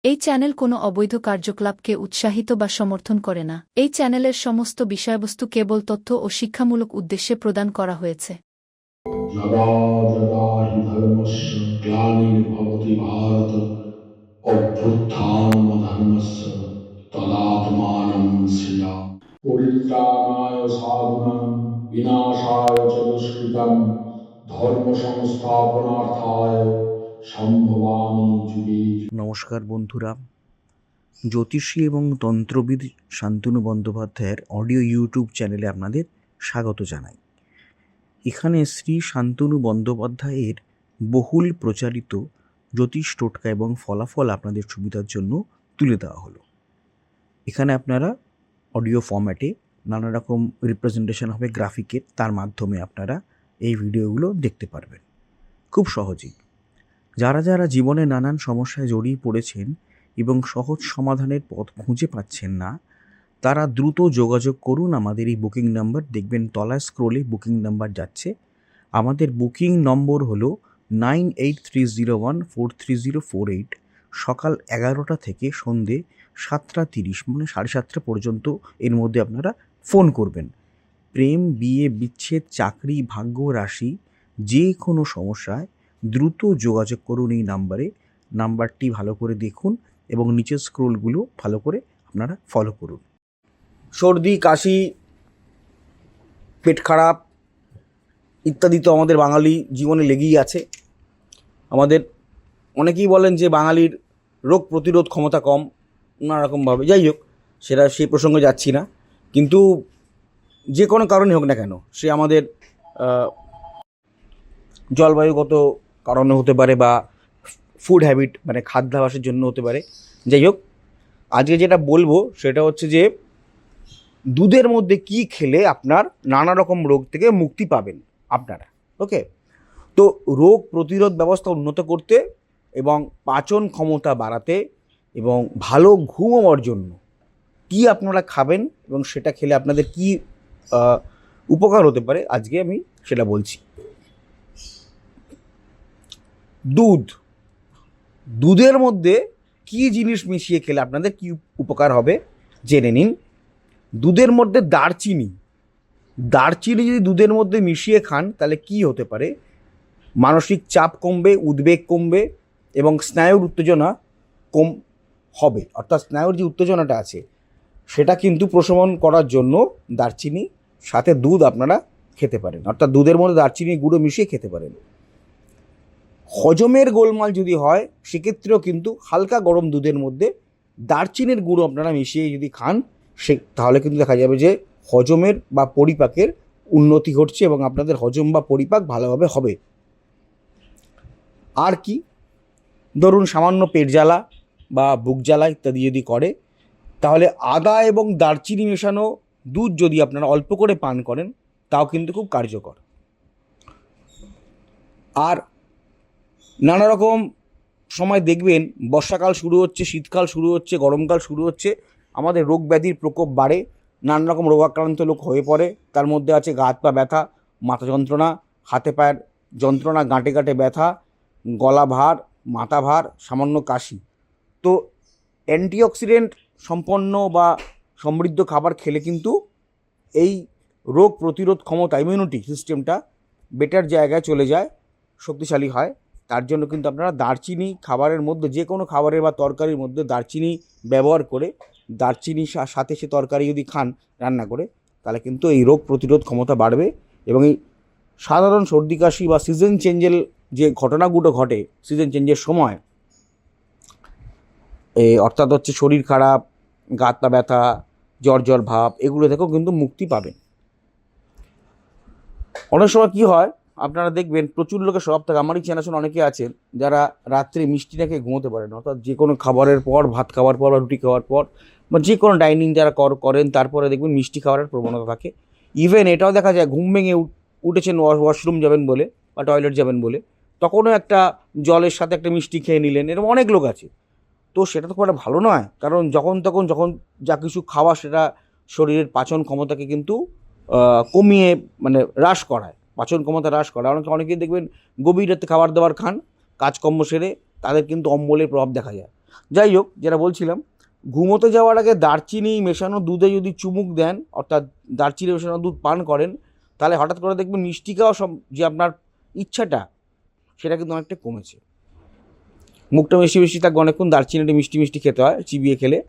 এই চ্যানেল কোনো অবৈধ কার্যকলাপকে উৎসাহিত বা সমর্থন করে না। এই চ্যানেলের সমস্ত বিষয়বস্তু কেবল তথ্য ও শিক্ষামূলক উদ্দেশ্যে প্রদান করা হয়েছে। যদা যদা হি ধর্মস্য গ্লানির্ভবতি ভারত অভ্যুত্থানমধর্মস্য তদাত্মানং সৃজামি। পরিত্রাণায় সাধুনাং বিনাশায় চ দুষ্কৃতং ধর্ম সংস্থাপনার্থায় সম্ভবামি যুগে যুগে। নমস্কার বন্ধুরা, জ্যোতিষী এবং তন্ত্রবিদ শান্তনু বন্দ্যোপাধ্যায়ের অডিও ইউটিউব চ্যানেলে আপনাদের স্বাগত জানাই। এখানে শ্রী শান্তনু বন্দ্যোপাধ্যায়ের বহুল প্রচারিত জ্যোতিষ টোটকা এবং ফলাফল আপনাদের সুবিধার জন্য তুলে দেওয়া হলো। এখানে আপনারা অডিও ফরম্যাটে নানা রকম রিপ্রেজেন্টেশন হবে গ্রাফিকের, তার মাধ্যমে আপনারা এই ভিডিওগুলো দেখতে পারবেন খুব সহজেই। যারা যারা জীবনে নানান সমস্যায় জড়িয়ে পড়েছেন এবং সহজ সমাধানের পথ খুঁজে পাচ্ছেন না, তারা দ্রুত যোগাযোগ করুন আমাদের এই বুকিং নাম্বার। দেখবেন তলায় স্ক্রোলে বুকিং নাম্বার যাচ্ছে। আমাদের বুকিং নম্বর হলো 9830143048। সকাল 11টা থেকে সন্ধে 7:30 মানে 7:30 পর্যন্ত এর মধ্যে আপনারা ফোন করবেন। প্রেম, বিয়ে, বিচ্ছেদ, চাকরি, ভাগ্য, রাশি, যে কোনো সমস্যায় দ্রুত যোগাযোগ করুন এই নাম্বারে। নাম্বারটি ভালো করে দেখুন এবং নিচের স্ক্রোলগুলো ভালো করে আপনারা ফলো করুন। সর্দি, কাশি, পেট খারাপ ইত্যাদি তো আমাদের বাঙালি জীবনে লেগেই আছে। আমাদের অনেকেই বলেন যে বাঙালির রোগ প্রতিরোধ ক্ষমতা কম, নানারকমভাবে। যাই হোক, সেটা সেই প্রসঙ্গে যাচ্ছি না। কিন্তু যে কোনো কারণে হোক না কেন, সে আমাদের জলবায়ুগত কারণে হতে পারে বা ফুড হ্যাবিট মানে খাদ্যাভ্যাসের জন্য হতে পারে। যাই হোক, আজকে যেটা বলবো সেটা হচ্ছে যে দুধের মধ্যে কি খেলে আপনার নানা রকম রোগ থেকে মুক্তি পাবেন আপনারা। ওকে, তো রোগ প্রতিরোধ ব্যবস্থা উন্নত করতে এবং পাচন ক্ষমতা বাড়াতে এবং ভালো ঘুমানোর জন্য কি আপনারা খাবেন এবং সেটা খেলে আপনাদের কি উপকার হতে পারে, আজকে আমি সেটা বলছি। দুধের মধ্যে কি জিনিস মিশিয়ে খেলে আপনাদের কি উপকার হবে জেনে নিন। দুধের মধ্যে দারচিনি যদি দুধের মধ্যে মিশিয়ে খান তাহলে কি হতে পারে, মানসিক চাপ কমবে, উদ্বেগ কমবে এবং স্নায়ুর উত্তেজনা কম হবে। অর্থাৎ স্নায়ুর যে উত্তেজনাটা আছে সেটা কিন্তু প্রশমন করার জন্য দারচিনি সাথে দুধ আপনারা খেতে পারেন। অর্থাৎ দুধের মধ্যে দারচিনি গুঁড়ো মিশিয়ে খেতে পারেন। হজমের গোলমাল যদি হয় সেক্ষেত্রেও কিন্তু হালকা গরম দুধের মধ্যে দারচিনির গুঁড়ো আপনারা মিশিয়ে যদি খান তাহলে কিন্তু দেখা যাবে যে হজমের বা পরিপাকের উন্নতি ঘটছে এবং আপনাদের হজম বা পরিপাক ভালোভাবে হবে। আর কি, ধরুন সামান্য পেট জ্বালা বা বুক জ্বালা ইত্যাদি যদি করে তাহলে আদা এবং দারচিনি মেশানো দুধ যদি আপনারা অল্প করে পান করেন তাও কিন্তু খুব কার্যকর। আর নানা রকম সময় দেখবেন বর্ষাকাল শুরু হচ্ছে, শীতকাল শুরু হচ্ছে, গরমকাল শুরু হচ্ছে, আমাদের রোগ ব্যাধির প্রকোপ বাড়ে, নানা রকম রোগাক্রান্ত লোক হয়ে পড়ে। তার মধ্যে আছে গা হাত পা ব্যথা, মাথা যন্ত্রণা, হাতে পায়ের যন্ত্রণা, গাঁটে গাঁটে ব্যথা, গলা ভার, মাথা ভার, সামান্য কাশি। তো অ্যান্টিঅক্সিডেন্ট সম্পন্ন বা সমৃদ্ধ খাবার খেলে কিন্তু এই রোগ প্রতিরোধ ক্ষমতা, ইমিউনিটি সিস্টেমটা বেটার জায়গায় চলে যায়, শক্তিশালী হয়। তার জন্য কিন্তু আপনারা দারচিনি খাবারের মধ্যে, যে কোনো খাবারের বা তরকারির মধ্যে দারচিনি ব্যবহার করে, দারচিনির সাথে সে তরকারি যদি খান রান্না করে, তাহলে কিন্তু এই রোগ প্রতিরোধ ক্ষমতা বাড়বে। এবং এই সাধারণ সর্দি কাশি বা সিজন চেঞ্জের যে ঘটনাগুলো ঘটে সিজন চেঞ্জের সময়, অর্থাৎ হচ্ছে শরীর খারাপ, গা হাত পা ব্যথা, জ্বর ভাব, এগুলো থেকেও কিন্তু মুক্তি পাবেন। অনেক সময় কী হয় আপনারা দেখবেন প্রচুর লোকের স্বভাব থাকে, আমারই চেনাশোনা অনেকে আছেন যারা রাত্রে মিষ্টি না খেয়ে ঘুমোতে পারেন। অর্থাৎ যে কোনো খাবারের পর, ভাত খাওয়ার পর বা রুটি খাওয়ার পর বা যে কোনো ডাইনিং যারা করেন তারপরে দেখবেন মিষ্টি খাওয়ার প্রবণতা থাকে। ইভেন এটাও দেখা যায় ঘুম ভেঙে উঠেছেন ওয়াশরুম যাবেন বলে বা টয়লেট যাবেন বলে, তখনও একটা জলের সাথে একটা মিষ্টি খেয়ে নিলেন, এরকম অনেক লোক আছে। তো সেটা তো খুব একটা ভালো নয়, কারণ যখন যা কিছু খাওয়া সেটা শরীরের পাচন ক্ষমতাকে কিন্তু কমিয়ে মানে হ্রাস করায়, পাচন ক্ষমতা হ্রাস করায়। অনেকেই দেখবেন গভীর রাতে খাবার দাবার খান, কাজকর্ম সেরে তাদের কিন্তু অম্বলের প্রভাব দেখা যায়। যাই হোক, যেটা বলছিলাম, ঘুমোতে যাওয়ার আগে দারচিনি মেশানো দুধে যদি চুমুক দেন, অর্থাৎ দারচিনি মেশানো দুধ পান করেন, তাহলে হঠাৎ করে দেখবেন মিষ্টি খাওয়া যে আপনার ইচ্ছাটা সেটা কিন্তু অনেকটা কমেছে। মুখটা মিষ্টি মিষ্টি থাকবে, অনেকক্ষণ দারচিনিটা মিষ্টি মিষ্টি খেতে হয় চিবিয়ে খেলে,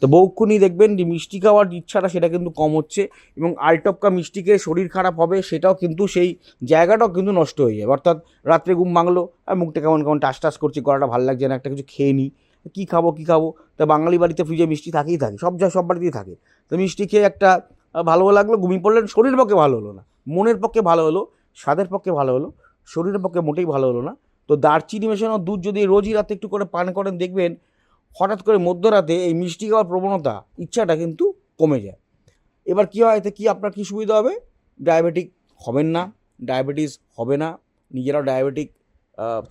তো বহুক্ষণই দেখবেন যে মিষ্টি খাওয়ার ইচ্ছাটা সেটা কিন্তু কম হচ্ছে, এবং আলটপকা মিষ্টি খেয়ে শরীর খারাপ হবে, সেটাও কিন্তু সেই জায়গাটাও কিন্তু নষ্ট হয়ে যাবে। অর্থাৎ রাত্রে ঘুম ভাঙলো আর মুখটা কেমন কেমন টাস টাস করছে, গলাটা ভালো লাগছে না, একটা কিছু খেয়ে নিই, কী খাবো কী খাবো, তা বাঙালি বাড়িতে ফ্রিজে মিষ্টি থাকেই থাকে, সব বাড়িতেই থাকে। তো মিষ্টি খেয়ে একটা ভালো লাগলো, ঘুমিয়ে পড়লেন, শরীরের পক্ষে ভালো হলো না, মনের পক্ষে ভালো হলো, স্বাদের পক্ষে ভালো হলো, শরীরের পক্ষে মোটেই ভালো হলো না। তো দারচিনি মেশানো দুধ যদি রোজই রাতে একটু করে পান করেন, দেখবেন হঠাৎ করে মধ্যরাতে এই মিষ্টি খাওয়ার প্রবণতা, ইচ্ছাটা কিন্তু কমে যায়। এবার কী হয়, এতে কী আপনার কী সুবিধা হবে? ডায়াবেটিক হবেন না, ডায়াবেটিস হবে না, নিজেরাও ডায়াবেটিক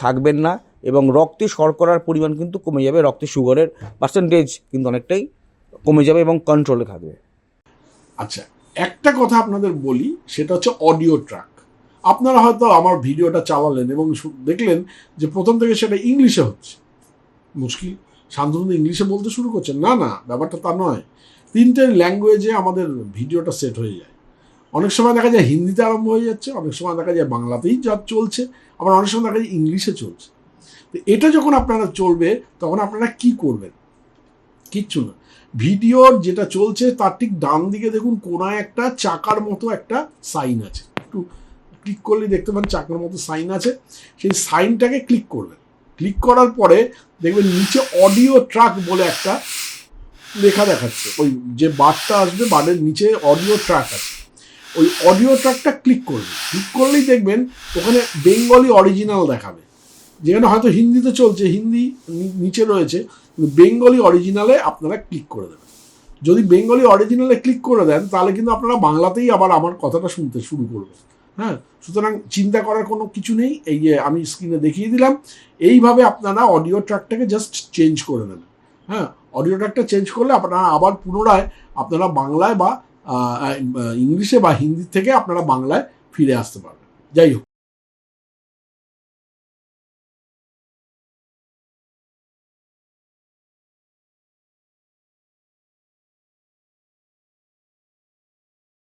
থাকবেন না, এবং রক্তে শর্করার পরিমাণ কিন্তু কমে যাবে, রক্তে সুগারের পার্সেন্টেজ কিন্তু অনেকটাই কমে যাবে এবং কন্ট্রোলে থাকবে। আচ্ছা, একটা কথা আপনাদের বলি, সেটা হচ্ছে অডিও ট্র্যাক। আপনারা হয়তো আমার ভিডিওটা চালালেন এবং দেখলেন যে প্রথম থেকে সেটা ইংলিশে হচ্ছে। মুশকিল, শান্তনু ইংলিশে বলতে শুরু করছেন, না না, ব্যাপারটা তা নয়। 3টে ল্যাঙ্গুয়েজে আমাদের ভিডিওটা সেট হয়ে যায়। অনেক সময় দেখা যায় হিন্দিতে আরম্ভ হয়ে যাচ্ছে, অনেক সময় দেখা যায় বাংলাতেই যা চলছে, আবার অনেক সময় দেখা যায় ইংলিশে চলছে। তো এটা যখন আপনারা চলবে, তখন আপনারা কি করবেন? কিচ্ছু না, ভিডিওর যেটা চলছে তার ঠিক ডান দিকে দেখুন কোনায় একটা চাকার মতো একটা সাইন আছে, একটু ক্লিক করলে দেখতে পান চাকার মতো সাইন আছে, সেই সাইনটাকে ক্লিক করবেন। ক্লিক করার পরে দেখবেন নিচে অডিও ট্র্যাক বলে একটা লেখা দেখাচ্ছে, ওই যে বারটা আসবে, বারের নিচে অডিও ট্র্যাক আছে, ওই অডিও ট্র্যাকটা ক্লিক করবেন। ক্লিক করলেই দেখবেন ওখানে বেঙ্গলি অরিজিনাল দেখাবে, যেখানে হয়তো হিন্দিতে চলছে, হিন্দি নিচে রয়েছে, বেঙ্গলি অরিজিনালে আপনারা ক্লিক করে দেবেন। যদি বেঙ্গলি অরিজিনালে ক্লিক করে দেন, তাহলে কিন্তু আপনারা বাংলাতেই আবার আমার কথাটা শুনতে শুরু করবেন। হ্যাঁ, সুতরাং চিন্তা করার কোনো কিছু নেই, এই যে আমি স্ক্রিনে দেখিয়ে দিলাম, এইভাবে আপনারা অডিও ট্র্যাকটাকে জাস্ট চেঞ্জ করে নেবেন। হ্যাঁ, অডিও ট্র্যাকটা চেঞ্জ করলে আপনারা আবার পুনরায় আপনারা বাংলায় বা ইংলিশে বা হিন্দি থেকে আপনারা বাংলায় ফিরে আসতে পারবেন। যাই হোক।